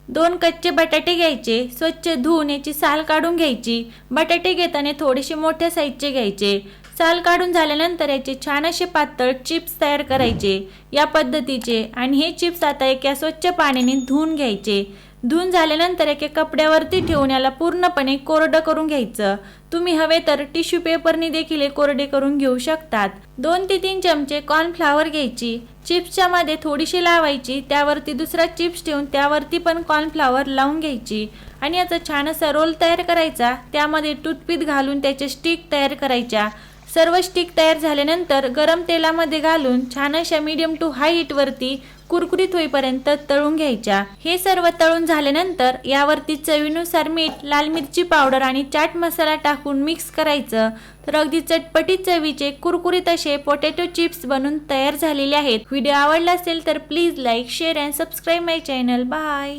2 कच्चे बटाटे घ्यायचे, स्वच्छ धुवून याची साल काढून घ्यायची। बटाटे घेताना थोडेसे मोठ्या साईजचे घ्यायचे। साल काढून झाल्यानंतर याचे छान असे पातळ चिप्स तयार करायचे या पद्धतीचे। आणि हे चिप्स आता एका स्वच्छ पाण्याने धुवून घ्यायचे। धुवून झाल्यानंतर एका कपड्यावरती ठेवून याला पूर्णपणे कोरडं करून घ्यायचं। तुम्ही हवे तर टिश्यू पेपरने देखील कोरडे करून घेऊ शकतात। 2 ते 3 चमचे कॉर्नफ्लॉवर घ्यायची, चिप्सच्या मध्ये थोडीशी लावायची, त्यावरती दुसरा चिप्स ठेवून त्यावरती पण कॉर्नफ्लॉवर लावून घ्यायची आणि याचा छान असा रोल तयार करायचा। त्यामध्ये टूथपिक घालून त्याचे स्टिक तयार करायच्या। सर्व स्टिक तयार झाल्यानंतर गरम तेलामध्ये घालून छान अशा मीडियम टू हाय हीट वरती कुरकुरीत होईपर्यंत तळून घ्यायच्या। हे सर्व तळून झाल्यानंतर यावरती चवीनुसार मीठ, लाल मिरची पावडर आणि चाट मसाला टाकून मिक्स करायचं। तर अगदी चटपटीत चवीचे कुरकुरीत असे पोटॅटो चिप्स बनून तयार झालेले आहेत। व्हिडिओ आवडला असेल तर please like, share and subscribe my channel. Bye.